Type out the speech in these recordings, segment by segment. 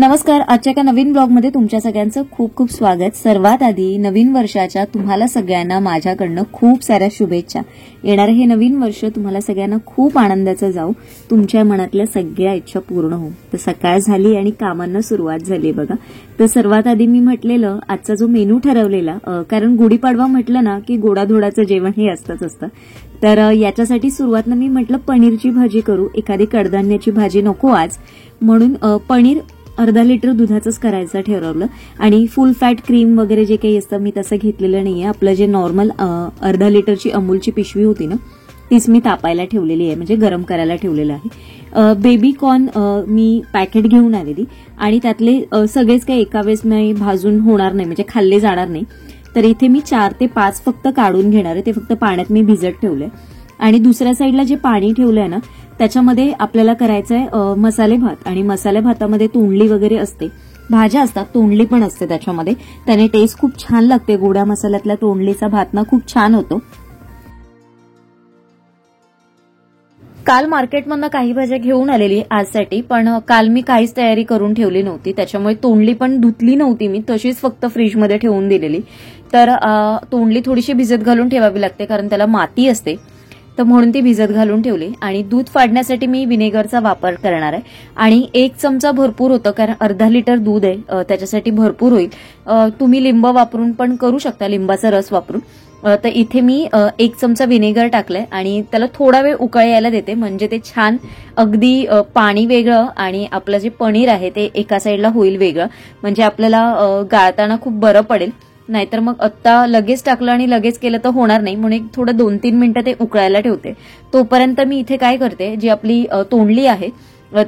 नमस्कार. आजच्या एका नवीन ब्लॉगमध्ये तुमच्या सगळ्यांचं खूप खूप स्वागत. सर्वात आधी नवीन वर्षाच्या तुम्हाला सगळ्यांना माझ्याकडनं खूप साऱ्या शुभेच्छा. येणारे हे नवीन वर्ष तुम्हाला सगळ्यांना खूप आनंदाचं जाऊ, तुमच्या मनातल्या सगळ्या इच्छा पूर्ण हो. तर सकाळ झाली आणि कामांना सुरुवात झाली बघा. तर सर्वात आधी मी म्हटलेलं आजचा जो मेनू ठरवलेला, कारण गुढीपाडवा म्हटलं ना की गोडाधोडाचं जेवण हे असतं. तर याच्यासाठी सुरुवातीला मी म्हटलं पनीरची भाजी करू, एखादी कडधान्याची भाजी नको आज, म्हणून पनीर अर्धा लिटर दुधाचंच करायचं ठरवलं. आणि फुल फॅट क्रीम वगैरे जे काही असतं मी तसं घेतलेलं नाहीये. आपलं जे नॉर्मल अर्धा लिटरची अमूलची पिशवी होती ना तीच मी तापायला ठेवलेली आहे, म्हणजे गरम करायला ठेवलेलं आहे. बेबी कॉर्न मी पॅकेट घेऊन आलेली आणि त्यातले सगळेच काही एका वेळेस मी भाजून होणार नाही, म्हणजे खाल्ले जाणार नाही. तर इथे मी 4 ते 5 फक्त काढून घेणार आहे. ते फक्त पाण्यात मी भिजत ठेवलंय. आणि दुसऱ्या साईडला जे पाणी ठेवलंय ना त्याच्यामध्ये आपल्याला करायचंय मसाले भात. आणि मसाले भातामध्ये तोंडली वगैरे असते, भाज्या असतात, तोंडली पण असते त्याच्यामध्ये. त्याने टेस्ट खूप छान लागते. गोड्या मसाल्यातल्या तोंडलीचा भात ना खूप छान होतो. काल मार्केटमधनं काही भाज्या घेऊन आलेली आजसाठी, पण काल मी काहीच तयारी करून ठेवली नव्हती, त्याच्यामुळे तोंडली पण धुतली नव्हती मी, तशीच फक्त फ्रीजमध्ये ठेवून दिलेली. तर तोंडली थोडीशी भिजत घालून ठेवावी लागते कारण त्याला माती असते, तर म्हणून ती भिजत घालून ठेवली. आणि दूध फाडण्यासाठी मी व्हिनेगरचा वापर करणार आहे. आणि 1 चमचा भरपूर होतं, कारण अर्धा लिटर दूध आहे, त्याच्यासाठी भरपूर होईल. तुम्ही लिंब वापरून पण करू शकता, लिंबाचा रस वापरून. तर इथे मी 1 चमचा व्हिनेगर टाकलंय आणि त्याला थोडा वेळ उकळी यायला देते, म्हणजे ते छान अगदी पाणी वेगळं आणि आपलं जे पनीर आहे ते एका साईडला होईल वेगळं, म्हणजे आपल्याला गाळताना खूप बरं पडेल. नाहीतर मग आत्ता लगेच टाकलं आणि लगेच केलं तर होणार नाही, म्हणून थोडं 2-3 मिनिटं ते उकळायला ठेवते. तोपर्यंत मी इथे काय करते, जी आपली तोंडली आहे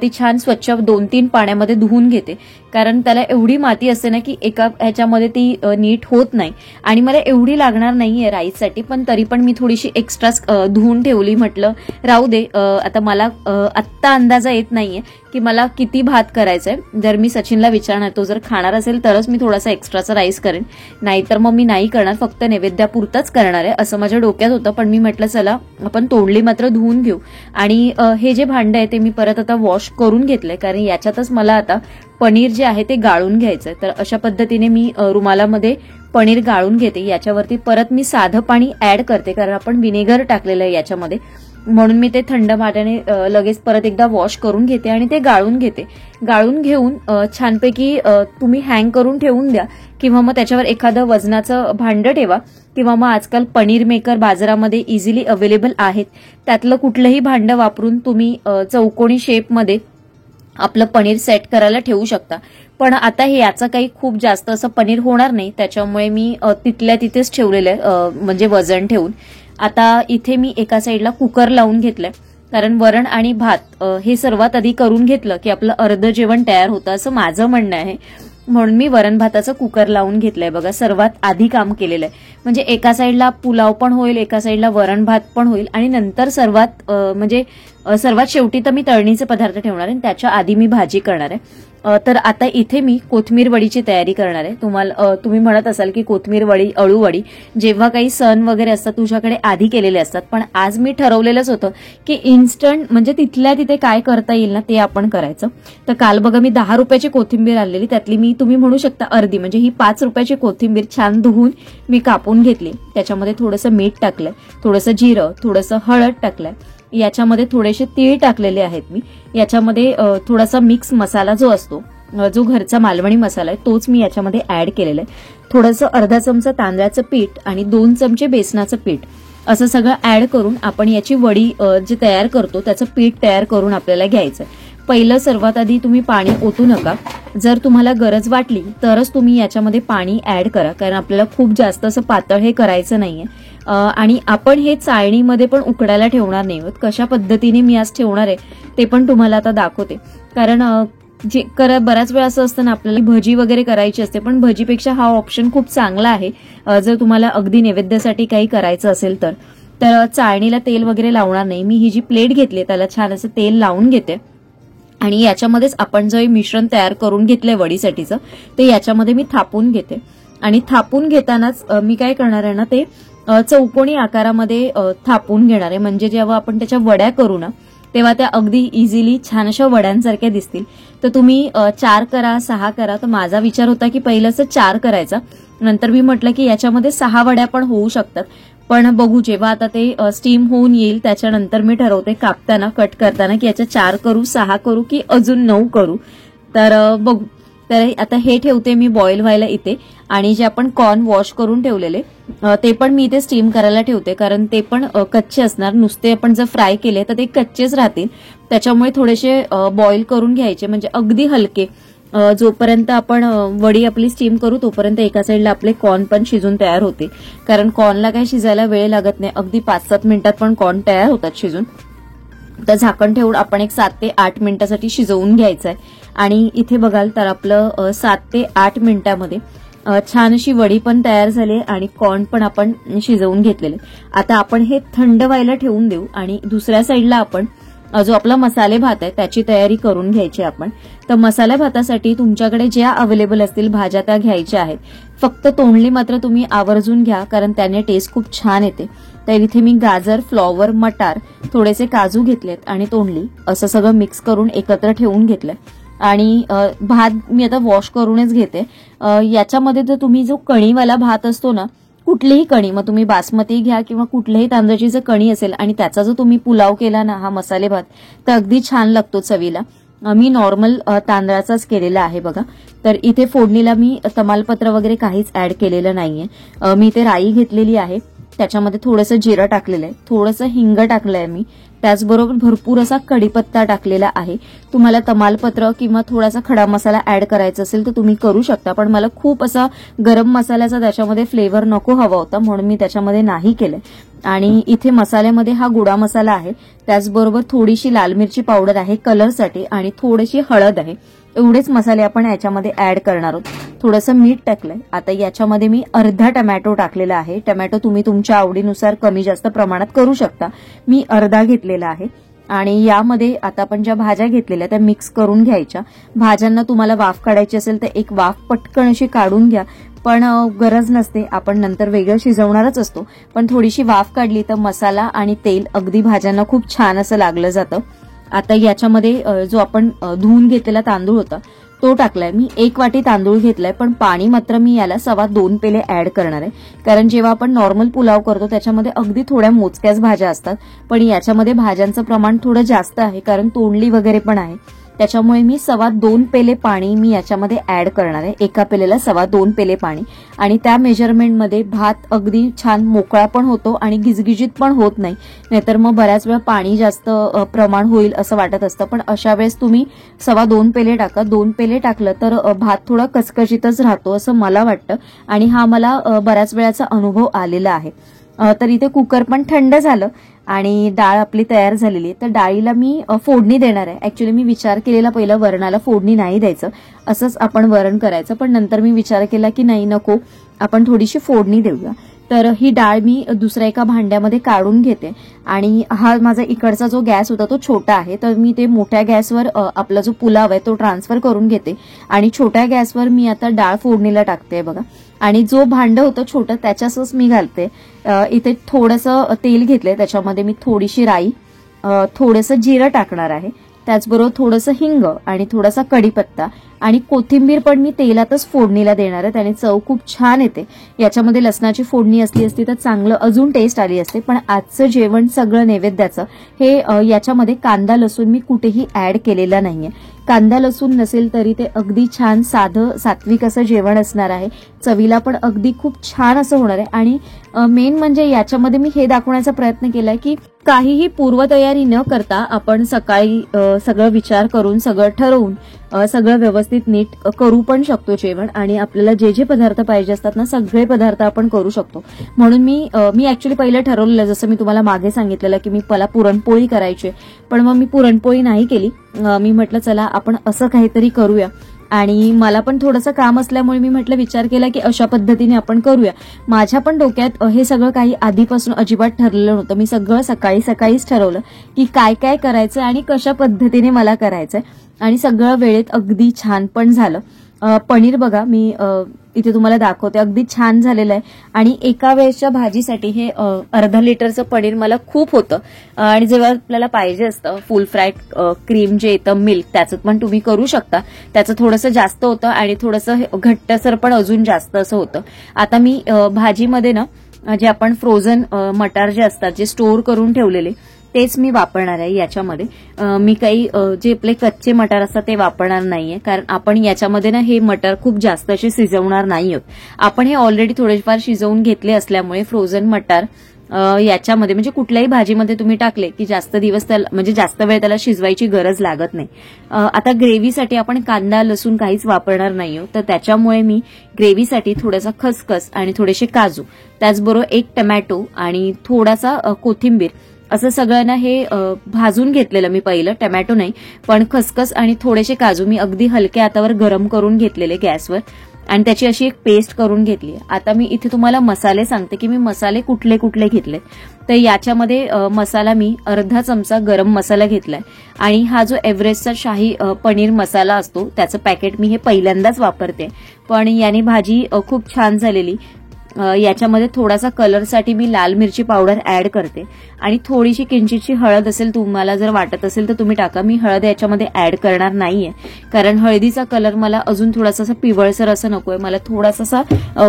ती छान स्वच्छ 2-3 पाण्यामध्ये धुवून घेते, कारण त्याला एवढी माती असते ना की एका ह्याच्यामध्ये ती नीट होत नाही. आणि मला एवढी लागणार नाहीये राईससाठी, पण तरी पण मी थोडीशी एक्स्ट्रा धुवून ठेवली. म्हटलं राहू दे, आता मला आत्ता अंदाजा येत नाहीये की मला किती भात करायचंय. जर मी सचिनला विचारणार, तो जर खाणार असेल तरच मी थोडासा एक्स्ट्राचा राईस करेन, नाहीतर मग मी नाही करणार, फक्त नैवेद्यापुरतंच करणार आहे असं माझ्या डोक्यात होतं. पण मी म्हटलं चला आपण तोंडली मात्र धुवून घेऊ. आणि हे जे भांडं आहे ते मी परत आता वॉश करून घेतलंय, कारण याच्यातच मला आता पनीर जे आहे ते गाळून घ्यायचंय. तर अशा पद्धतीने मी रुमालामध्ये पनीर गाळून घेते. याच्यावरती परत मी साधं पाणी ऍड करते, कारण आपण व्हिनेगर टाकलेलं आहे याच्यामध्ये, म्हणून मी ते थंड पाण्याने लगेच परत एकदा वॉश करून घेते आणि ते गाळून घेते. गाळून घेऊन छानपैकी तुम्ही हँग करून ठेवून द्या, किंवा मग त्याच्यावर एखादं वजनाचं भांडं ठेवा, किंवा मग आजकाल पनीर मेकर बाजारामध्ये इझिली अवेलेबल आहेत, त्यातलं कुठलंही भांडं वापरून तुम्ही चौकोनी शेपमध्ये आपलं पनीर सेट करायला ठेवू शकता. पण आता हे याचं काही खूप जास्त असं पनीर होणार नाही, त्याच्यामुळे मी तिथल्या तिथेच ठेवलेलं आहे, म्हणजे वजन ठेवून. आता इथे मी एका साईडला कुकर लावून घेतलंय, कारण वरण आणि भात हे सर्वात आधी करून घेतलं की आपलं अर्धं जेवण तयार होतं असं माझं म्हणणं आहे, म्हणून मी वरण भाताचं कुकर लावून घेतलंय बघा. सर्वात आधी काम केलेलं आहे, म्हणजे एका साईडला पुलाव पण होईल, एका साईडला वरण भात पण होईल, आणि नंतर सर्वात शेवटी तर मी तळणीचे पदार्थ ठेवणार आहे, त्याच्या आधी मी भाजी करणार आहे. तर आता इथे मी कोथिंबीर वडीची तयारी करणार आहे. तुम्ही म्हणत असाल की कोथिंबीर वडी, अळू वडी जेव्हा काही सण वगैरे असतात तुझ्याकडे आधी केलेले असतात, पण आज मी ठरवलेलंच होतं की इन्स्टंट म्हणजे तिथल्या तिथे काय करता येईल ना ते आपण करायचं. तर काल बघा मी 10 रुपयाची कोथिंबीर आणलेली, त्यातली मी तुम्ही म्हणू शकता अर्धी, म्हणजे ही 5 रुपयाची कोथिंबीर छान धुवून मी कापून घेतली. त्याच्यामध्ये थोडंसं मीठ टाकलंय, थोडंसं जिरं, थोडंसं हळद टाकलंय, याच्यामध्ये थोडेसे तीळ टाकलेले आहेत मी. याच्यामध्ये थोडासा मिक्स मसाला जो असतो, जो घरचा मालवणी मसाला आहे तोच मी याच्यामध्ये ऍड केलेला आहे. थोडंसं अर्धा चमचा तांदळाचं पीठ आणि 2 चमचे बेसनाचं पीठ असं सगळं ऍड करून आपण याची वडी जी तयार करतो त्याचं पीठ तयार करून आपल्याला घ्यायचं. पहिलं सर्वात आधी तुम्ही पाणी ओतू नका, जर तुम्हाला गरज वाटली तरच तुम्ही याच्यामध्ये पाणी ऍड करा, कारण आपल्याला खूप जास्त असं पातळ हे करायचं नाहीये. आणि आपण हे चाळणीमध्ये पण उकडायला ठेवणार नाही आहोत. कशा पद्धतीने मी आज ठेवणार आहे ते पण तुम्हाला आता दाखवते, कारण बऱ्याच वेळा असं असतं ना आपल्याला भजी वगैरे करायची असते, पण भजीपेक्षा हा ऑप्शन खूप चांगला आहे जर तुम्हाला अगदी नैवेद्यासाठी काही करायचं असेल तर. चाळणीला तेल वगैरे लावणार नाही मी. ही जी प्लेट घेतली त्याला छान असं तेल लावून घेते आणि याच्यामध्येच आपण जे मिश्रण तयार करून घेतलंय वडीसाठीचं ते याच्यामध्ये मी थापून घेते. आणि थापून घेतानाच मी काय करणार आहे ना, ते चौकोनी आकारामध्ये थापून घेणार आहे, म्हणजे जेव्हा आपण त्याच्या वड्या करू ना तेव्हा त्या अगदी इझिली छान अशा वड्यांसारख्या दिसतील. तर तुम्ही 4 करा 6 करा. तर माझा विचार होता की पहिलं असं 4 करायचा, नंतर मी म्हटलं की याच्यामध्ये 6 वड्या पण होऊ शकतात. पण बघू, जेव्हा आता ते स्टीम होऊन येईल त्याच्यानंतर मी ठरवते कापताना कट करताना की याच्या 4 करू 6 करू की अजून 9 करू. तर बघू. तर आता हे ठेवते मी बॉईल व्हायला इथे. आणि जे आपण कॉर्न वॉश करून ठेवलेले ते पण मी इथे स्टीम करायला ठेवते, कारण ते पण कच्चे असणार. नुसते आपण जर फ्राय केले तर ते कच्चेच राहतील. त्याच्यामुळे थोडेसे बॉईल करून घ्यायचे, म्हणजे अगदी हलके. जोपर्यंत आपण वडी आपली स्टीम करू तोपर्यंत एका साईडला आपले कॉर्न पण शिजून तयार होते, कारण कॉर्नला काही शिजायला वेळ लागत नाही. अगदी 5-7 मिनिटात पण कॉर्न तयार होतात शिजून. तर झाकण ठेवून आपण एक 7 ते 8 मिनिटासाठी शिजवून घ्यायचं आहे. आणि इथे बघाल तर आपलं 7 ते 8 मिनिटामध्ये छान अशी वडी पण तयार झाली आणि कॉर्न पण आपण शिजवून घेतलेले. आता आपण हे थंड व्हायला ठेवून देऊ आणि दुसऱ्या साईडला आपण जो आपला मसाले भात आहे त्याची तयारी करून घ्यायची आपण. तर मसाला भातासाठी तुमच्याकडे ज्या अवेलेबल असतील भाज्या त्या घ्यायच्या आहेत. फक्त तोंडली मात्र तुम्ही आवर्जून घ्या, कारण त्याने टेस्ट खूप छान येते. तर इथे मी गाजर, फ्लॉवर, मटार, थोडेसे काजू घेतलेत आणि तोंडली असं सगळं मिक्स करून एकत्र ठेवून घेतलंय. आणि भात मी आता वॉश करूनच घेते. याच्यामध्ये जर तुम्ही जो कणीवाला भात असतो ना, कुठलीही कणी, मग तुम्ही बासमती घ्या किंवा कुठल्याही तांदळाची जर कणी असेल आणि त्याचा जो तुम्ही पुलाव केला ना हा मसाले भात, तर अगदी छान लागतो चवीला. मी नॉर्मल तांदळाचाच केलेला आहे बघा. तर इथे फोडणीला मी तमालपत्र वगैरे काहीच ऍड केलेलं नाहीये. मी इथे राई घेतलेली आहे, त्याच्यामध्ये थोडंसं जिरं टाकलेलं आहे, थोडंसं हिंग टाकलंय मी, त्याचबरोबर भरपूर असा कढीपत्ता टाकलेला आहे. तुम्हाला तमालपत्र किंवा थोडासा खडा मसाला ऍड करायचा असेल तर तुम्ही करू शकता, पण मला खूप असा गरम मसाल्याचा त्याच्यामध्ये फ्लेवर नको हवा होता म्हणून मी त्याच्यामध्ये नाही केलंय. आणि इथे मसाल्यामध्ये हा गोडा मसाला आहे, त्याचबरोबर थोडीशी लाल मिरची पावडर आहे कलरसाठी आणि थोडीशी हळद आहे. एवढेच मसाले आपण याच्यामध्ये ऍड करणार आहोत. थोडंसं मीठ टाकलंय. आता याच्यामध्ये मी अर्धा टमॅटो टाकलेला आहे. टमॅटो तुम्ही तुमच्या आवडीनुसार कमी जास्त प्रमाणात करू शकता. मी अर्धा घेतलेला आहे. आणि यामध्ये आता आपण ज्या भाज्या घेतलेल्या त्या मिक्स करून घ्यायच्या. भाज्यांना तुम्हाला वाफ काढायची असेल तर एक वाफ पटकन अशी काढून घ्या, पण गरज नसते, आपण नंतर वेगळं शिजवणारच असतो. पण थोडीशी वाफ काढली तर मसाला आणि तेल अगदी भाज्यांना खूप छान असं लागलं जातं. आता याच्यामध्ये जो आपण धुवून घेतलेला तांदूळ होता तो टाकलाय. मी 1 वाटी तांदूळ घेतलाय, पण पाणी मात्र मी याला 2.25 पेले ऍड करणार आहे, कारण जेव्हा आपण नॉर्मल पुलाव करतो त्याच्यामध्ये अगदी थोड्या मोजक्याच भाज्या असतात, पण याच्यामध्ये भाज्यांचं प्रमाण थोडं जास्त आहे, कारण तोंडली वगैरे पण आहे. त्याच्यामुळे मी 2.25 पेले पाणी मी याच्यामध्ये ऍड करणार आहे. एका पेलेला 2.25 पेले पाणी. आणि त्या मेजरमेंटमध्ये भात अगदी छान मोकळा पण होतो आणि गिजगिजीत पण होत नाही. नाहीतर मग बऱ्याच वेळा पाणी जास्त प्रमाण होईल असं वाटत असतं, पण अशा वेळेस तुम्ही 2.25 पेले टाका. 2 पेले टाकलं तर भात थोडा कचकचीतच राहतो असं मला वाटतं, आणि हा मला बऱ्याच वेळाचा अनुभव आलेला आहे. तर इथे कुकर पण थंड झालं आणि डाळ आपली तयार झालेली आहे. तर डाळीला मी फोडणी देणार आहे. ऍक्च्युली मी विचार केलेला पहिला वरणाला फोडणी नाही द्यायचं, असंच आपण वरण करायचं, पण नंतर मी विचार केला की नाही, नको, आपण थोडीशी फोडणी देऊया. तर ही डाळ मी दुसऱ्या एका भांड्यामध्ये काढून घेते. आणि हा माझा इकडचा जो गॅस होता तो छोटा आहे, तर मी ते मोठ्या गॅसवर आपला जो पुलाव आहे तो ट्रान्सफर करून घेते आणि छोट्या गॅसवर मी आता डाळ फोडणीला टाकते बघा. आणि जो भांड होतं छोटं त्याच्यातच मी घालते. इथे थोडंसं तेल घेतलंय, त्याच्यामध्ये मी थोडीशी राई, थोडंसं जिरं टाकणार आहे, त्याचबरोबर थोडंसं हिंग आणि थोडासा कढीपत्ता आणि कोथिंबीर पण मी तेलातच फोडणीला देणार आहे, त्याने चव खूप छान येते. याच्यामध्ये लसणाची फोडणी असली असती तर चांगलं अजून टेस्ट आली असते, पण आजचं जेवण सगळं नैवेद्याचं हे याच्यामध्ये कांदा लसूण मी कुठेही ऍड केलेला नाहीये. कांदा लसूण नसेल तरी ते अगदी छान साधं सात्विक असं जेवण असणार आहे. चवीला पण अगदी खूप छान असं होणार आहे. आणि मेन म्हणजे याच्यामध्ये मी हे दाखवण्याचा प्रयत्न केलाय की काहीही पूर्वतयारी न करता आपण सकाळी सगळं विचार करून, सगळं ठरवून, सगळं व्यवस्थित नीट करू पण शकतो जेवण. आणि आपल्याला जे जे पदार्थ पाहिजे असतात ना सगळे पदार्थ आपण करू शकतो. म्हणून मी ऍक्च्युली पहिलं ठरवलेलं, जसं मी तुम्हाला मागे सांगितलेलं की मला पुरणपोळी करायची, पण मग मी पुरणपोळी नाही केली. मी म्हटलं चला आपण असं काहीतरी करूया. आणि मला पण थोडंसं काम असल्यामुळे मी म्हटलं, विचार केला की अशा पद्धतीने आपण करूया. माझ्या पण डोक्यात हे सगळं काही आधीपासून अजिबात ठरलेलं नव्हतं. मी सगळं सकाळीच ठरवलं की काय काय करायचं आणि कशा पद्धतीने मला करायचंय, आणि सगळं वेळेत अगदी छान पण झालं. पनीर बघा मी इथे तुम्हाला दाखवते, अगदी छान झालेलं आहे. आणि एका वेळेच्या भाजीसाठी हे अर्धा लिटरचं पनीर मला खूप होतं. आणि जेव्हा आपल्याला पाहिजे असतं फुल फ्राय क्रीम जे येतं मिल्क, त्याचं पण तुम्ही करू शकता. त्याचं थोडंसं जास्त होतं आणि थोडंसं घट्टसर पण अजून जास्त असं होतं. आता मी भाजीमध्ये ना जे आपण फ्रोझन मटार जे असतात, जे स्टोअर करून ठेवलेले, तेच मी वापरणार आहे याच्यामध्ये. मी काही जे आपले कच्चे मटार असतात ते वापरणार नाहीये, कारण आपण याच्यामध्ये ना हे मटार खूप जास्त असे शिजवणार नाही आहोत. आपण हे ऑलरेडी थोडेफार शिजवून घेतले असल्यामुळे फ्रोझन मटार याच्यामध्ये म्हणजे कुठल्याही भाजीमध्ये तुम्ही टाकले की जास्त दिवस त्याला म्हणजे जास्त वेळ त्याला शिजवायची गरज लागत नाही. आता ग्रेव्हीसाठी आपण कांदा लसूण काहीच वापरणार नाही आहोत, तर त्याच्यामुळे मी ग्रेव्हीसाठी थोडासा खसखस आणि थोडेसे काजू, त्याचबरोबर एक टमॅटो आणि थोडासा कोथिंबीर असं सगळं ना हे भाजून घेतलेलं मी पहिलं. टमॅटो नाही पण खसखस आणि थोडेसे काजू मी अगदी हलक्या हातावर गरम करून घेतलेले गॅसवर आणि त्याची अशी एक पेस्ट करून घेतली. आता मी इथे तुम्हाला मसाले सांगते की मी मसाले कुठले कुठले घेतले. तर याच्यामध्ये मसाला मी अर्धा चमचा गरम मसाला घेतलाय आणि हा जो एव्हरेस्टचा शाही पनीर मसाला असतो त्याचं पॅकेट मी हे पहिल्यांदाच वापरते, पण याने भाजी खूप छान झालेली. याच्यामध्ये थोडासा कलरसाठी मी लाल मिरची पावडर ऍड करते आणि थोडीशी किंचितची हळद असेल, तुम्हाला जर वाटत असेल तर तुम्ही टाका. मी हळद याच्यामध्ये ऍड करणार नाहीये, कारण हळदीचा कलर मला अजून थोडासा पिवळसर असं नकोय, मला थोडासा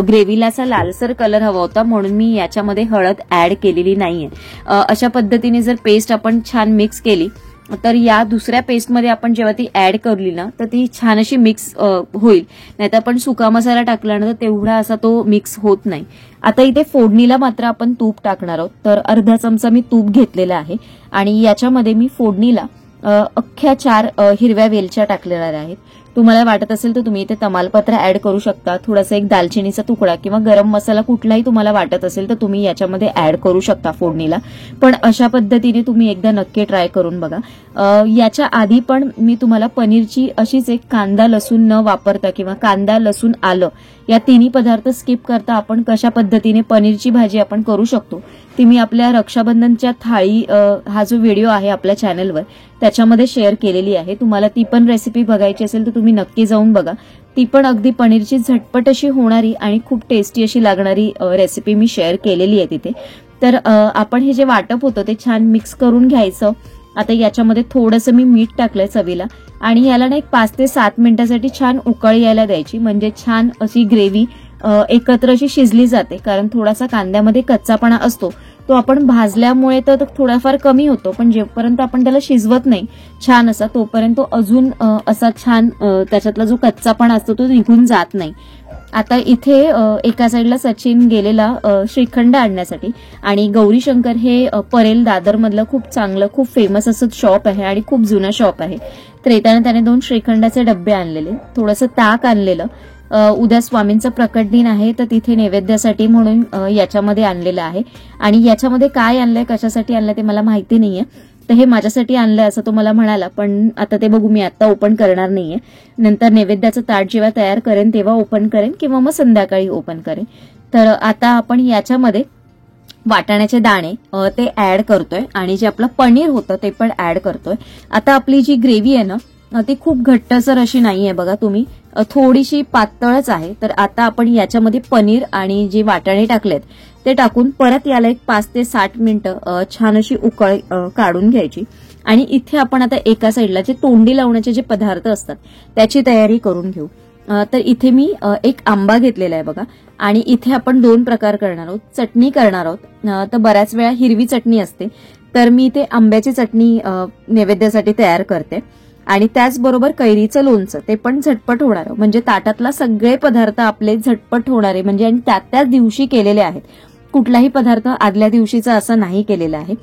ग्रेव्हीला असा लालसर कलर हवा होता, म्हणून मी याच्यामध्ये हळद ऍड केलेली नाहीये. अशा पद्धतीने जर पेस्ट आपण छान मिक्स केली तर या दुसऱ्या पेस्टमध्ये आपण जेव्हा ती ऍड करली ना तर ती छान अशी मिक्स होईल. नाहीतर आपण सुका मसाला टाकल्यानंतर तेवढा असा तो मिक्स होत नाही. आता इथे फोडणीला मात्र आपण तूप टाकणार आहोत, तर अर्धा चमचा मी तूप घेतलेला आहे आणि याच्यामध्ये मी फोडणीला अख्ख्या 4 हिरव्या वेलच्या टाकलेल्या आहेत. तुम्हाला वाटत असेल तर तुम्ही इथे तमालपत्र ऍड करू शकता, थोडासा एक दालचिनीचा तुकडा किंवा गरम मसाला कुठलाही तुम्हाला वाटत असेल तर तुम्ही याच्यामध्ये ऍड करू शकता फोडणीला. पण अशा पद्धतीने तुम्ही एकदा नक्की ट्राय करून बघा. याच्या आधी पण मी तुम्हाला पनीरची अशीच एक कांदा लसूण न वापरता किंवा कांदा लसूण आलं या तिन्ही पदार्थ स्किप करता आपण कशा पद्धतीने पनीरची भाजी आपण करू शकतो ती मी आपल्या रक्षाबंधनच्या थाळी हा जो व्हिडिओ आहे आपल्या चॅनलवर त्याच्यामध्ये शेअर केलेली आहे. तुम्हाला ती पण रेसिपी बघायची असेल तर तुम्ही नक्की जाऊन बघा. ती पण अगदी पनीरची झटपट अशी होणारी आणि खूप टेस्टी अशी लागणारी रेसिपी मी शेअर केलेली आहे तिथे. तर आपण हे जे वाटप होतं ते छान मिक्स करून घ्यायचं. आता याच्यामध्ये थोडंसं मी मीठ टाकलंय चवीला आणि याला ना एक 5 ते 7 मिनिटांसाठी छान उकळ यायला द्यायची, म्हणजे छान अशी ग्रेव्ही एकत्र अशी शिजली जाते. कारण थोडासा कांद्यामध्ये कच्चापणा असतो तो आपण भाजल्यामुळे तर थोडाफार कमी होतो, पण जेपर्यंत आपण त्याला शिजवत नाही छान असा तोपर्यंत अजून असा छान त्याच्यातला जो कच्चापणा असतो तो निघून जात नाही. आता इथे एका साईडला सचिन गेलेला श्रीखंड आणण्यासाठी आणि गौरी शंकर हे परेल दादर मधलं खूप चांगलं खूप फेमस असं शॉप आहे आणि खूप जुनं शॉप आहे. तर येताना त्याने 2 श्रीखंडाचे डब्बे आणलेले, थोडंसं ताक आणलेलं. उद्या स्वामींचा प्रकट दिन आहे तर तिथे नैवेद्यासाठी म्हणून याच्यामध्ये आणलेलं आहे. आणि याच्यामध्ये काय आणलंय कशासाठी आणलंय ते मला माहिती नाहीये, तर हे माझ्यासाठी आणलंय असं तो मला म्हणाला, पण आता ते बघू. मी आता ओपन करणार नाहीये, नंतर नैवेद्याचं ताट जेव्हा तयार करेन तेव्हा ओपन करेन किंवा मग संध्याकाळी ओपन करेन. तर आता आपण याच्यामध्ये वाटाण्याचे दाणे ते ऍड करतोय आणि जे आपलं पनीर होतं ते पण ऍड करतोय. आता आपली जी ग्रेव्ही आहे ना ती खूप घट्टसर अशी नाहीये बघा, तुम्ही थोडीशी पातळच आहे. तर आता आपण याच्यामध्ये पनीर आणि जे वाटाणे टाकलेत ते टाकून परत याला एक 5 ते 7 मिनिटं छान अशी उकळ काढून घ्यायची. आणि इथे आपण आता एका साईडला जे तोंडी लावण्याचे जे पदार्थ असतात त्याची तयारी करून घेऊ. तर इथे मी एक आंबा घेतलेला आहे बघा आणि इथे आपण 2 प्रकार करणार आहोत. चटणी करणार आहोत. तर बऱ्याच वेळा हिरवी चटणी असते, तर मी इथे आंब्याची चटणी नैवेद्यासाठी तयार करते आणि त्याचबरोबर कैरीचं लोणचं ते पण झटपट होणार, म्हणजे ताटातला सगळे पदार्थ आपले झटपट होणारे, म्हणजे आणि त्याच दिवशी केलेले आहेत. कुठलाही पदार्थ आदल्या दिवशीचा असं नाही केलेला आहे.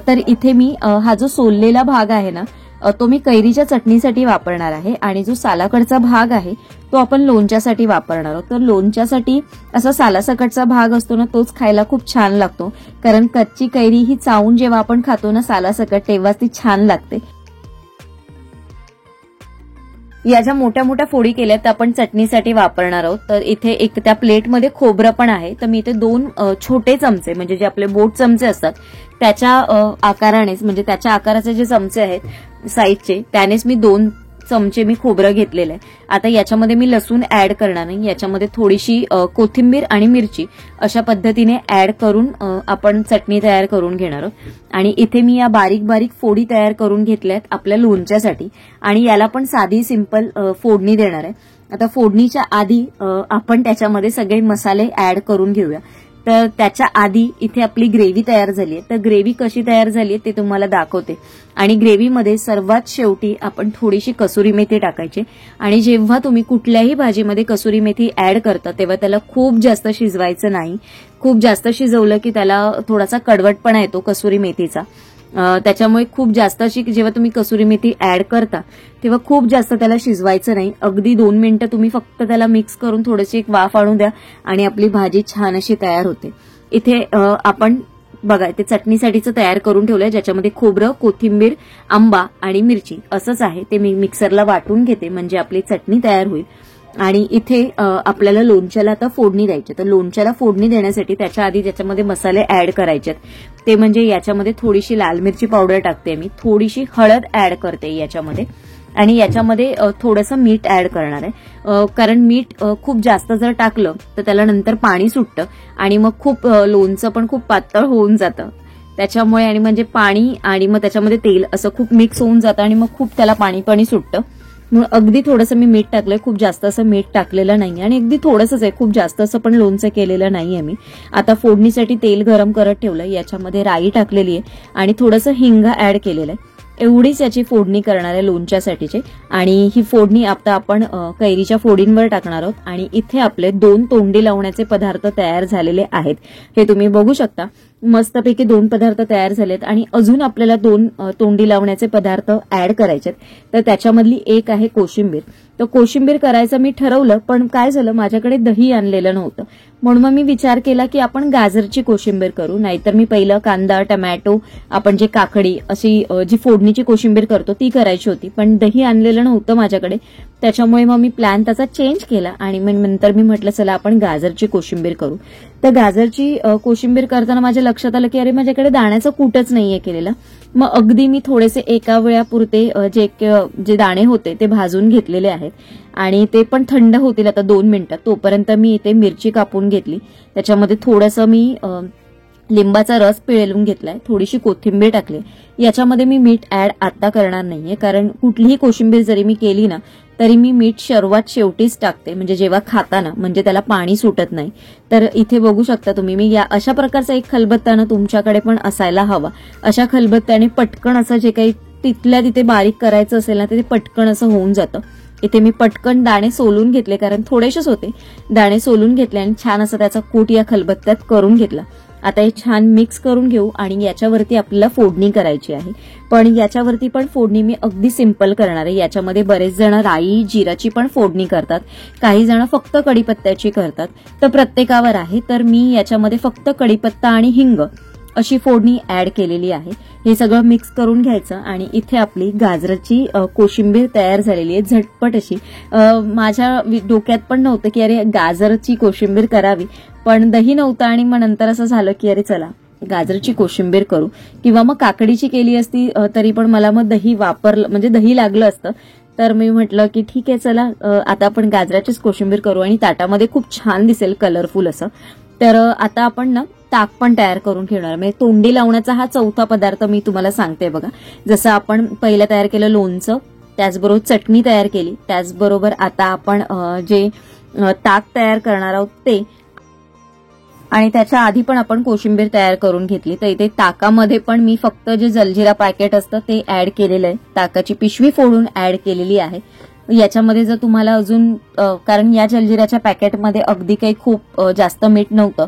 तर इथे मी हा जो सोललेला भाग आहे ना तो मी कैरीच्या चटणीसाठी वापरणार आहे आणि जो सालाकडचा भाग आहे तो आपण लोणच्यासाठी वापरणार आहोत. तर लोणच्यासाठी असा सालासकटचा भाग असतो ना तोच खायला खूप छान लागतो, कारण कच्ची कैरी ही चावून जेव्हा आपण खातो ना सालासकट तेव्हाच ती छान लागते. या ज्या मोठ्या मोठ्या फोडी केल्या त्या आपण चटणीसाठी वापरणार आहोत. तर इथे एक त्या प्लेटमध्ये खोबरं पण आहे, तर मी इथे 2 छोटे चमचे म्हणजे जे आपले बोट चमचे असतात त्याच्या आकारानेच, म्हणजे त्याच्या आकाराचे जे चमचे आहेत साईजचे त्यानेच मी 2 चमचे मी खोबरं घेतलेलं आहे. आता याच्यामध्ये मी लसूण ऍड करणार नाही, याच्यामध्ये थोडीशी कोथिंबीर आणि मिरची अशा पद्धतीने ऍड करून आपण चटणी तयार करून घेणार आहोत. आणि इथे मी या बारीक बारीक फोडी तयार करून घेतल्यात आपल्या लोणच्यासाठी आणि याला पण साधी सिंपल फोडणी देणार आहे. आता फोडणीच्या आधी आपण त्याच्यामध्ये सगळे मसाले ऍड करून घेऊया. तर त्याच्या आधी इथे आपली ग्रेव्ही तयार झाली आहे. तर ग्रेव्ही कशी तयार झाली आहे ते तुम्हाला दाखवते. आणि ग्रेव्हीमध्ये सर्वात शेवटी आपण थोडीशी कसुरी मेथी टाकायची. आणि जेव्हा तुम्ही कुठल्याही भाजीमध्ये कसुरी मेथी ऍड करता तेव्हा त्याला खूप जास्त शिजवायचं नाही. खूप जास्त शिजवलं की त्याला थोडासा कडवटपणा येतो कसुरी मेथीचा. त्याच्यामुळे खूप जास्त अशी जेव्हा तुम्ही कसुरी मेथी ऍड करता तेव्हा खूप जास्त त्याला शिजवायचं नाही. अगदी 2 मिनिटं तुम्ही फक्त त्याला मिक्स करून थोडीशी एक वाफ आणू द्या आणि आपली भाजी छान अशी तयार होते. इथे आपण बघा ते चटणीसाठीचं तयार करून ठेवलंय, ज्याच्यामध्ये खोबरं, कोथिंबीर, आंबा आणि मिरची असंच आहे. ते मी मिक्सरला वाटून घेते म्हणजे आपली चटणी तयार होईल. आणि इथे आपल्याला लोणच्याला आता फोडणी द्यायची. तर लोणच्याला फोडणी देण्यासाठी त्याच्या आधी त्याच्यामध्ये मसाले ऍड करायचे. ते म्हणजे याच्यामध्ये थोडीशी लाल मिरची पावडर टाकते मी, थोडीशी हळद ऍड करते याच्यामध्ये आणि याच्यामध्ये थोडंसं मीठ ऍड करणार आहे. कारण मीठ खूप जास्त जर टाकलं तर त्याला नंतर पाणी सुटतं आणि मग खूप लोणचं पण खूप पातळ होऊन जातं. त्याच्यामुळे आणि म्हणजे पाणी आणि मग त्याच्यामध्ये तेल असं खूप मिक्स होऊन जातं आणि मग खूप त्याला पाणी सुटतं. म्हणून अगदी थोडंसं मी मीठ टाकलंय, खूप जास्त असं मीठ टाकलेलं नाही आणि अगदी थोडंसंच आहे, खूप जास्त असं पण लोणचं केलेलं नाहीये मी. आता फोडणीसाठी तेल गरम करत ठेवलं, याच्यामध्ये राई टाकलेली आहे आणि थोडंसं हिंग ऍड केलेलं आहे. एवढीच याची फोडणी करणार आहे लोणच्यासाठीची. आणि ही फोडणी आता आपण कैरीच्या फोडींवर टाकणार आहोत. आणि इथे आपले 2 तोंडी लावण्याचे पदार्थ तयार झालेले आहेत, हे तुम्ही बघू शकता. मस्तपैकी 2 पदार्थ तयार झालेत आणि अजून आपल्याला 2 तोंडी लावण्याचे पदार्थ ऍड करायचे. तर त्याच्यामधली एक आहे कोशिंबीर. तर कोशिंबीर करायचं मी ठरवलं, पण काय झालं माझ्याकडे दही आणलेलं नव्हतं. म्हणून मग मी विचार केला की आपण गाजरची कोशिंबीर करू. नाहीतर मी पहिलं कांदा, टमॅटो, आपण जे काकडी अशी जी फोडणीची कोशिंबीर करतो ती करायची होती, पण दही आणलेलं नव्हतं माझ्याकडे. त्याच्यामुळे मग मी प्लॅन त्याचा चेंज केला आणि मग नंतर मी म्हटलं चला आपण गाजरची कोशिंबीर करू. तर गाजरची कोशिंबीर करताना माझ्या लक्षात आलं की अरे माझ्याकडे दाण्याचं कूटच नाहीये केलेलं. मग अगदी मी थोडेसे एका वेळापुरते जे दाणे होते ते भाजून घेतलेले आहेत आणि ते पण थंड होतील आता 2 मिनिटात. तोपर्यंत मी इथे मिरची कापून घेतली, त्याच्यामध्ये थोडंसं मी लिंबाचा रस पिळून घेतलाय, थोडीशी कोथिंबीर टाकली. याच्यामध्ये मी मीठ ऍड आता करणार नाहीये, कारण कुठलीही कोशिंबीर जरी मी केली ना तरी मी मीठ सर्वात शेवटीच टाकते, म्हणजे जेव्हा खाताना, म्हणजे त्याला पाणी सुटत नाही. तर इथे बघू शकता तुम्ही मी या अशा प्रकारचा एक खलबत्ता तुमच्याकडे पण असायला हवा. अशा खलबत्त्याने पटकन असं जे काही तिथल्या तिथे बारीक करायचं असेल ना ते पटकन असं होऊन जातं. इथे मी पटकन दाणे सोलून घेतले, कारण थोडेसेच होते. दाणे सोलून घेतले आणि छान असं त्याचा कूट या खलबत्त्यात करून घेतला. आता हे छान मिक्स करून घेऊ आणि याच्यावरती आपल्याला फोडणी करायची आहे. पण याच्यावरती पण फोडणी मी अगदी सिंपल करणार आहे. याच्यामध्ये बरेच जण राई, जिराची पण फोडणी करतात, काही जण फक्त कढीपत्त्याची करतात. तर प्रत्येकावर आहे. तर मी याच्यामध्ये फक्त कढीपत्ता आणि हिंग अशी फोडणी ऍड केलेली आहे. हे सगळं मिक्स करून घ्यायचं आणि इथे आपली गाजराची कोशिंबीर तयार झालेली आहे, झटपट अशी. माझ्या डोक्यात पण नव्हतं की अरे गाजरची कोशिंबीर करावी, पण दही नव्हतं आणि मग नंतर असं झालं की अरे चला गाजरची कोशिंबीर करू. किंवा मग काकडीची केली असती तरी पण मला मग दही म्हणजे दही लागलं असतं. तर मी म्हटलं की ठीक आहे चला आता आपण गाजराचीच कोशिंबीर करू आणि ताटामध्ये खूप छान दिसेल, कलरफुल असं. तर आता आपण ताक पण तयार करून घेणार. म्हणजे तोंडी लावण्याचा हा 4था पदार्थ मी तुम्हाला सांगते बघा. जसं आपण पहिलं तयार केलं लोणचं, त्याचबरोबर चटणी तयार केली, त्याचबरोबर आता आपण जे ताक तयार करणार आहोत ते, आणि त्याच्या आधी पण आपण कोशिंबीर तयार करून घेतली. तर इथे ताकामध्ये पण मी फक्त जे जलजिरा पॅकेट असतं ते ऍड केलेलं आहे, ताकाची पिशवी फोडून ऍड केलेली आहे. याच्यामध्ये जर तुम्हाला अजून, कारण या जलजिराच्या पॅकेटमध्ये अगदी काही खूप जास्त मीठ नव्हतं,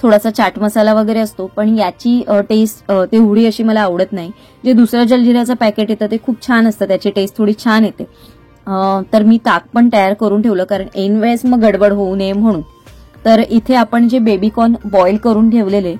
थोडासा चाट मसाला वगैरे असतो, पण याची टेस्ट तेवढी अशी मला आवडत नाही. जे दुसरं जलजिराचं पॅकेट येतं ते खूप छान असतं, त्याची टेस्ट थोडी छान येते. तर मी ताक पण तयार करून ठेवलं, कारण ऐन वेळेस मग गडबड होऊ नये म्हणून. तर इथे आपण जे बेबीकॉर्न बॉईल करून ठेवलेले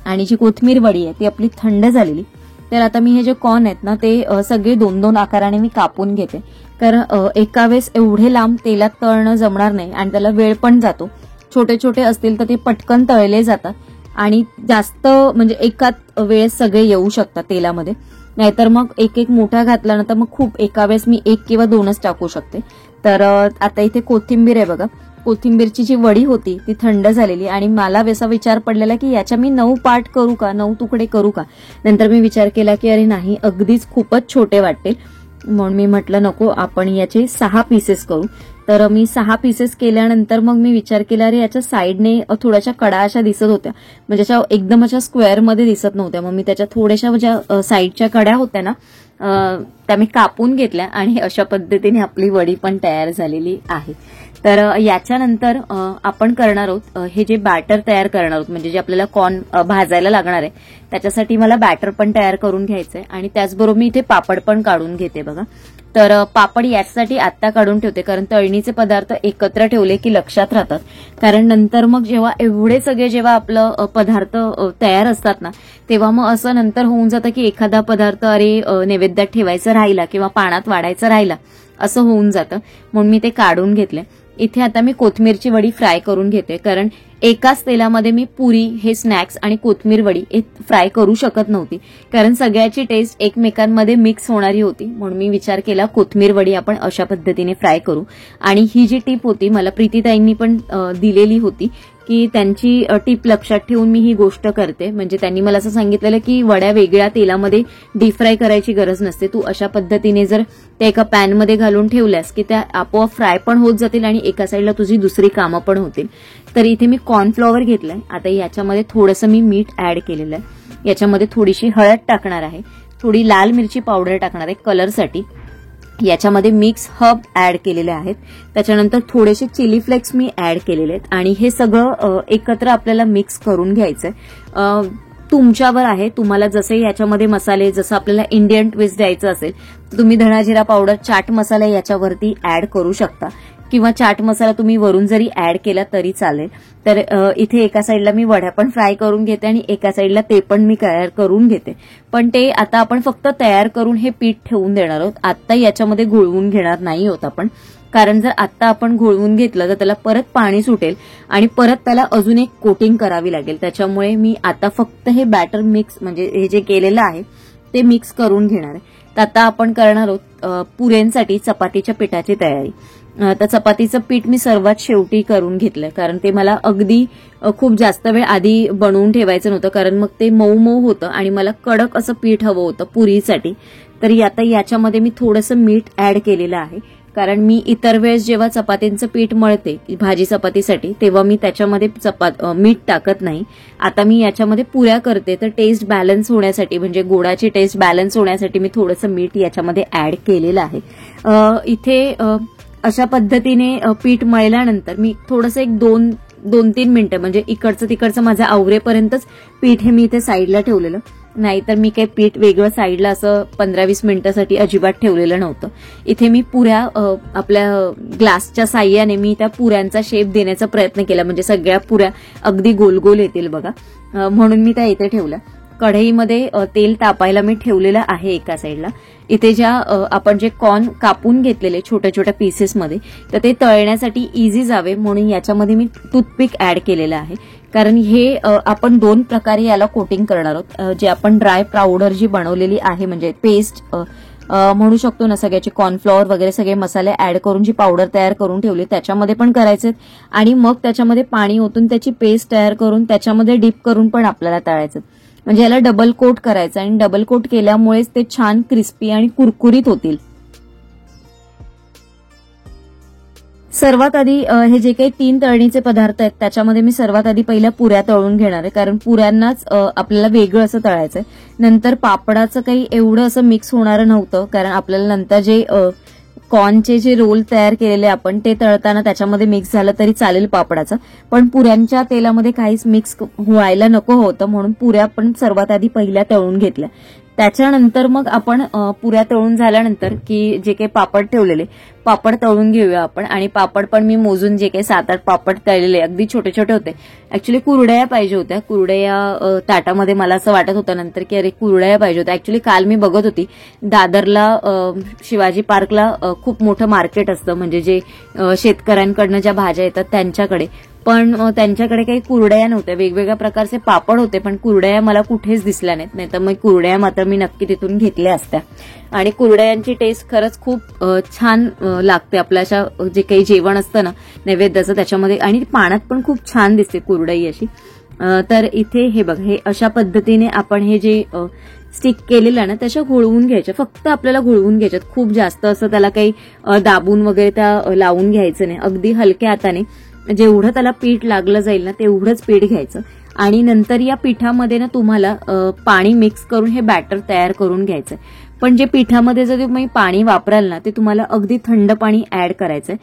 आणि जी कोथिंबीर वडी आहे ती आपली थंड झालेली. तर आता मी हे जे कॉर्न आहेत ना ते सगळे 2-2 आकाराने मी कापून घेते, कारण एका वेळेस एवढे लांब तेलात तळणं जमणार नाही आणि त्याला वेळ पण जातो. छोटे छोटे असतील तर ते पटकन तळले जातात आणि जास्त म्हणजे एकाच वेळेस सगळे येऊ शकतात तेलामध्ये. नाहीतर मग एक एक मोठा घातला ना तर मग खूप एका वेळेस मी 1 किंवा 2च टाकू शकते. तर आता इथे कोथिंबीर आहे बघा. कोथिंबीरची जी वडी होती ती थंड झालेली आणि मला असा विचार पडलेला की याच्या मी 9 पार्ट करू का, 9 तुकडे करू का. नंतर मी विचार केला की अरे नाही, अगदीच खूपच छोटे वाटतील, म्हणून मी म्हटलं नको, आपण याचे 6 पीसेस करू. तर मी 6 पीसेस केल्यानंतर मग मी विचार केला अरे याच्या साईडने थोड्याशा कडा अशा दिसत होत्या, म्हणजे अशा एकदम अशा स्क्वेअरमध्ये दिसत नव्हत्या. मग मी त्याच्या थोड्याशा ज्या साईडच्या कडा होत्या ना त्या मी कापून घेतल्या आणि अशा पद्धतीने आपली वडी पण तयार झालेली आहे. तर याच्यानंतर आपण करणार आहोत हे जे बॅटर तयार करणार आहोत, म्हणजे जे आपल्याला कॉर्न भाजायला लागणार आहे त्याच्यासाठी मला बॅटर पण तयार करून घ्यायचंय आणि त्याचबरोबर मी इथे पापड पण काढून घेते बघा. तर पापड यासाठी आत्ता काढून ठेवते, कारण तळणीचे पदार्थ एकत्र ठेवले की लक्षात राहतात. कारण नंतर मग जेव्हा एवढे सगळे जेव्हा आपलं पदार्थ तयार असतात ना, तेव्हा मग असं नंतर होऊन जातं की एखादा पदार्थ अरे नैवेद्यात ठेवायचा राहिला किंवा पाण्यात वाढायचा राहिला असं होऊन जातं, म्हणून मी ते काढून घेतले. इथे आता मी कोथिंबीरची वडी फ्राय करून घेते, कारण एकाच तेलामध्ये मी पुरी, हे स्नॅक्स आणि कोथिंबीर वडी फ्राय करू शकत नव्हती, कारण सगळ्याची टेस्ट एकमेकांमध्ये मिक्स होणारी होती. म्हणून मी विचार केला कोथिंबीर वडी आपण अशा पद्धतीने फ्राय करू. आणि ही जी टिप होती मला प्रीतीताईंनी पण दिलेली होती की त्यांची टिप लक्षात ठेवून मी ही गोष्ट करते. म्हणजे त्यांनी मला असं सांगितलेलं की वड्या वेगळ्या तेलामध्ये डीप फ्राय करायची गरज नसते, तू अशा पद्धतीने जर त्या एका पॅनमध्ये घालून ठेवल्यास की त्या आपोआप फ्राय पण होत जातील आणि एका साईडला तुझी दुसरी कामं पण होतील. तर इथे मी कॉर्नफ्लॉवर घेतलंय. आता याच्यामध्ये थोडंसं मी मीठ ऍड केलेलं आहे, याच्यामध्ये थोडीशी हळद टाकणार आहे, थोडी लाल मिरची पावडर टाकणार आहे कलरसाठी, याच्यामध्ये मिक्स हर्ब ऍड केलेले आहेत, त्याच्यानंतर थोडेसे चिली फ्लेक्स मी ऍड केलेले आहेत आणि हे सगळं एकत्र आपल्याला मिक्स करून घ्यायचंय. तुमच्यावर आहे, तुम्हाला जसे याच्यामध्ये मसाले, जसं आपल्याला इंडियन ट्विस्ट द्यायचं असेल तुम्ही धना जिरा पावडर, चाट मसाला याच्यावरती ऍड करू शकता किंवा चाट मसाला तुम्ही वरून जरी ऍड केला तरी चालेल. तर इथे एका साईडला मी वड्या पण फ्राय करून घेते आणि एका साईडला ते पण मी तयार करून घेते. पण ते आता आपण फक्त तयार करून हे पीठ ठेवून देणार आहोत, आता याच्यामध्ये घोळवून घेणार नाही आहोत आपण, कारण जर आता आपण घोळवून घेतलं तर त्याला परत पाणी सुटेल आणि परत त्याला अजून एक कोटिंग करावी लागेल. त्याच्यामुळे मी आता फक्त हे बॅटर मिक्स, म्हणजे हे जे केलेलं आहे ते मिक्स करून घेणार आहे. तर आता आपण करणार आहोत पुऱ्यांसाठी चपातीच्या पिठाची तयारी. तर चपातीचं पीठ मी सर्वात शेवटी करून घेतलंय, कारण ते मला अगदी खूप जास्त वेळ आधी बनवून ठेवायचं नव्हतं, कारण मग ते मऊ मऊ होतं आणि मला कडक असं पीठ हवं होतं पुरीसाठी. तर आता याच्यामध्ये मी थोडंसं मीठ ऍड केलेलं आहे, कारण मी इतर वेळेस जेव्हा चपातींचं पीठ मळते भाजी चपातीसाठी तेव्हा मी त्याच्यामध्ये मीठ टाकत नाही. आता मी याच्यामध्ये पुऱ्या करते तर टेस्ट बॅलन्स होण्यासाठी, म्हणजे गोडाची टेस्ट बॅलन्स होण्यासाठी मी थोडंसं मीठ याच्यामध्ये ऍड केलेलं आहे. इथे अशा पद्धतीने पीठ मळल्यानंतर मी थोडंसं एक 2-3 मिनिटं, म्हणजे इकडचं तिकडचं माझं आवरेपर्यंतच पीठ हे मी इथे साईडला ठेवलेलं, नाहीतर मी काही पीठ वेगळं साईडला असं 15-20 मिनिटांसाठी अजिबात ठेवलेलं नव्हतं. इथे मी पुऱ्या आपल्या ग्लासच्या साह्याने मी त्या पुऱ्यांचा शेप देण्याचा प्रयत्न केला, म्हणजे सगळ्या पुऱ्या अगदी गोल गोल येतील बघा, म्हणून मी त्या इथे ठेवल्या. कढईमध्ये तेल तापायला मी ठेवलेलं आहे एका साईडला. इथे ज्या आपण जे कॉर्न कापून घेतलेले छोट्या छोट्या पीसेसमध्ये, तर ते तळण्यासाठी इझी जावे म्हणून याच्यामध्ये मी टूथपिक ऍड केलेलं आहे, कारण हे आपण 2 प्रकारे याला कोटिंग करणार आहोत. जे आपण ड्राय पावडर जी बनवलेली आहे, म्हणजे पेस्ट म्हणू शकतो ना, सगळ्याचे कॉर्नफ्लॉवर वगैरे सगळे मसाले ऍड करून जी पावडर तयार करून ठेवली त्याच्यामध्ये पण करायचे आणि मग त्याच्यामध्ये पाणी ओतून त्याची पेस्ट तयार करून त्याच्यामध्ये डीप करून पण आपल्याला तळायचं. म्हणजे याला डबल कोट करायचं आणि डबल कोट केल्यामुळेच ते छान क्रिस्पी आणि कुरकुरीत होतील. सर्वात आधी हे जे काही 3 तळणीचे पदार्थ आहेत त्याच्यामध्ये मी सर्वात आधी पहिल्या पुऱ्या तळून घेणार आहे, कारण पुऱ्यांनाच आपल्याला वेगळं असं तळायचंय. नंतर पापडाचं काही एवढं असं मिक्स होणारं नव्हतं, कारण आपल्याला नंतर जे कॉर्नचे जे रोल तयार केलेले आपण ते तळताना त्याच्यामध्ये मिक्स झालं तरी चालेल पापडाचं, पण पुऱ्यांच्या तेलामध्ये काहीच मिक्स व्हायला नको होतं, म्हणून पुऱ्या पण सर्वात आधी पहिल्या तळून घेतल्या. त्याच्यानंतर मग आपण पुऱ्या तळून झाल्यानंतर की जे काही पापड ठेवलेले पापड तळून घेऊया आपण. आणि पापड पण मी मोजून जे काही 7-8 पापड तळलेले, अगदी छोटे छोटे होते. ऍक्च्युली कुरडया पाहिजे होत्या, कुरडया ताटामध्ये मला असं वाटत होतं नंतर की अरे कुरडया पाहिजे होत्या. ऍक्च्युली काल मी बघत होती दादरला शिवाजी पार्कला खूप मोठं मार्केट असतं, म्हणजे जे शेतकऱ्यांकडनं ज्या भाज्या येतात त्यांच्याकडे, पण त्यांच्याकडे काही कुरडया नव्हत्या. वेगवेगळ्या प्रकारचे पापड होते पण कुरडया मला कुठेच दिसल्या नाहीत. नाहीतर मग कुरडया मात्र मी नक्की तिथून घेतल्या असत्या. आणि कुरडयांची टेस्ट खरंच खूप छान लागते. आपल्याच्या जे काही जेवण असतं ना नैवेद्याचं त्याच्यामध्ये, आणि पाण्यात पण खूप छान दिसते कुरडई अशी. तर इथे हे बघ, हे अशा पद्धतीने आपण हे जे स्टिक केलेलं ना त्याच्या घोळवून घ्यायच्या. फक्त आपल्याला घोळवून घ्यायच्यात. खूप जास्त असं त्याला काही दाबून वगैरे त्या लावून घ्यायचं नाही. अगदी हलक्या हाताने जेवढं त्याला पीठ लागलं जाईल ना तेवढंच पीठ घ्यायचं. आणि नंतर या पिठामध्ये ना तुम्हाला पाणी मिक्स करून हे बॅटर तयार करून घ्यायचं. पण जे पिठामध्ये जर तुम्ही पाणी वापराल ना ते तुम्हाला अगदी थंड पाणी ऍड करायचंय.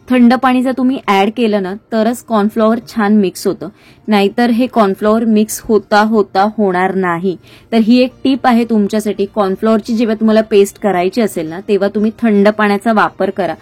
थंड पाणी जर तुम्ही ऍड केलं ना तरच कॉर्नफ्लॉवर छान मिक्स होतं. नाहीतर हे कॉर्नफ्लॉवर मिक्स होता होणार नाही. तर ही एक टीप आहे तुमच्यासाठी. कॉर्नफ्लॉवरची जेव्हा तुम्हाला पेस्ट करायची असेल ना तेव्हा तुम्ही थंड पाण्याचा वापर करा.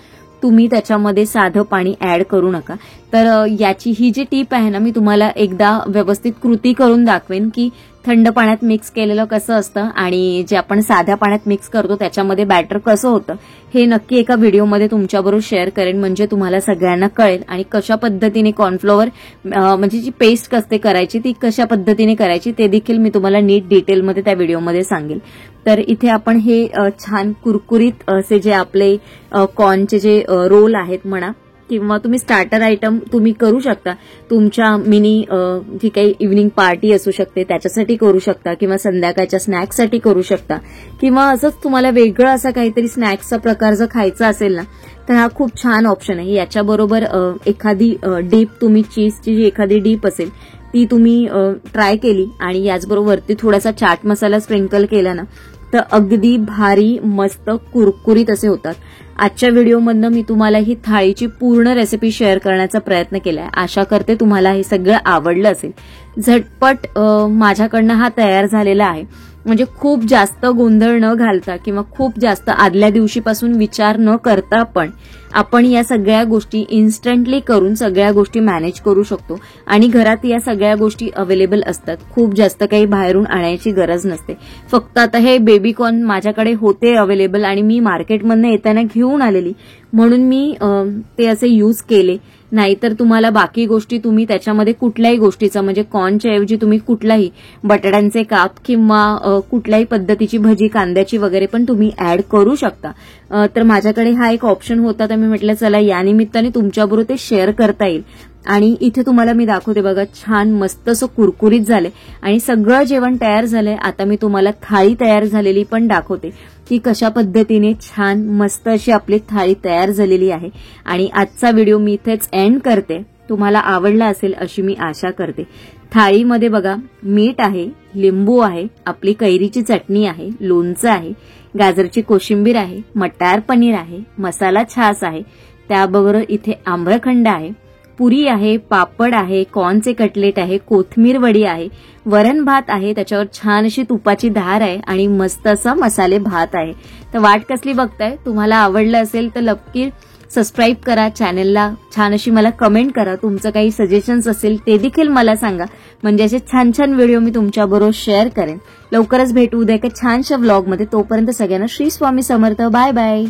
तुम्ही त्याच्यामध्ये साधं पाणी ऍड करू नका. तर याची ही जी टीप आहे ना मी तुम्हाला एकदा व्यवस्थित कृती करून दाखवेन की थंड पाण्यात मिक्स केलेलं कसं असतं आणि जे आपण साध्या पाण्यात मिक्स करतो त्याच्यामध्ये बॅटर कसं होतं हे नक्की एका व्हिडिओमध्ये तुमच्याबरोबर शेअर करेन. म्हणजे तुम्हाला सगळ्यांना कळेल आणि कशा पद्धतीने कॉर्नफ्लॉवर म्हणजे जी पेस्ट कसते करायची ती कशा पद्धतीने करायची ते देखील मी तुम्हाला नीट डिटेलमध्ये त्या व्हिडिओमध्ये सांगेल. तर इथे आपण हे छान कुरकुरीत असे जे आपले कॉर्नचे जे रोल आहेत म्हणा किंवा तुम्ही स्टार्टर आयटम तुम्ही करू शकता. तुमच्या मिनी जी काही इव्हिनिंग पार्टी असू शकते त्याच्यासाठी करू शकता किंवा संध्याकाळच्या स्नॅक्ससाठी करू शकता किंवा असंच तुम्हाला वेगळं असा काहीतरी स्नॅक्सचा प्रकार जर खायचा असेल ना तर हा खूप छान ऑप्शन आहे. याच्याबरोबर एखादी डीप तुम्ही चीजची जी एखादी डीप असेल ती तुम्ही ट्राय केली आणि याचबरोबर थोडासा चाट मसाला स्प्रिंकल केला ना तर अगदी भारी मस्त कुरकुरीत असे होतात. आजच्या व्हिडिओमधनं मी तुम्हाला ही थाळीची पूर्ण रेसिपी शेअर करण्याचा प्रयत्न केलाय. आशा करते तुम्हाला हे सगळं आवडलं असेल. झटपट माझ्याकडनं हा तयार झालेला आहे. म्हणजे खूप जास्त गोंधळ न घालता किंवा खूप जास्त आदल्या दिवशीपासून विचार न करता पण आपण या सगळ्या गोष्टी इन्स्टंटली करून सगळ्या गोष्टी मॅनेज करू शकतो आणि घरात या सगळ्या गोष्टी अवेलेबल असतात. खूप जास्त काही बाहेरून आणायची गरज नसते. फक्त आता हे बेबीकॉर्न माझ्याकडे होते अवेलेबल आणि मी मार्केटमधनं येताना घेऊन आलेली म्हणून मी ते असे यूज केले. नाहीतर तुम्हाला बाकी गोष्टी तुम्ही त्याच्यामध्ये कुठल्याही गोष्टीचा म्हणजे कॉर्नच्या ऐवजी तुम्ही कुठलाही बटाट्यांचे काप किंवा कुठल्याही पद्धतीची भजी कांद्याची वगैरे पण तुम्ही ऍड करू शकता. तर माझ्याकडे हा एक ऑप्शन होता तर मी म्हटलं चला या निमित्ताने तुमच्याबरोबर ते शेअर करता येईल. आणि इथे तुम्हाला मी दाखवते बघा छान मस्त असं कुरकुरीत झाले आणि सगळं जेवण तयार झालंय. आता मी तुम्हाला थाळी तयार झालेली पण दाखवते की कशा पद्धतीने छान मस्त अशी आपली थाळी तयार झालेली आहे. आणि आजचा व्हिडिओ मी इथेच एंड करते. तुम्हाला आवडला असेल अशी मी आशा करते. थाळीमध्ये बघा मीठ आहे, लिंबू आहे, आपली कैरीची चटणी आहे, लोणचं आहे, गाजरची कोशिंबीर आहे, मटार पनीर आहे, मसाला छास आहे, त्याबरोबर इथे आम्रखंड आहे, पुरी आहे, पापड आहे, कॉर्नचे कटलेट आहे, कोथिंबीर वडी आहे, वरण भात आहे, त्याच्यावर छान अशी तुपाची धार आहे आणि मस्त असा मसाले भात आहे. तर वाट कसली बघताय? तुम्हाला आवडलं असेल तर नक्की सबस्क्राईब करा चॅनलला. छान अशी मला कमेंट करा. तुमचं काही सजेशन्स असेल ते देखील मला सांगा. म्हणजे असे छान छान व्हिडिओ मी तुमच्याबरोबर शेअर करेन. लवकरच भेटू उद्या एका छानशा व्लॉगमध्ये. तोपर्यंत सगळ्यांना श्री स्वामी समर्थ. Bye bye.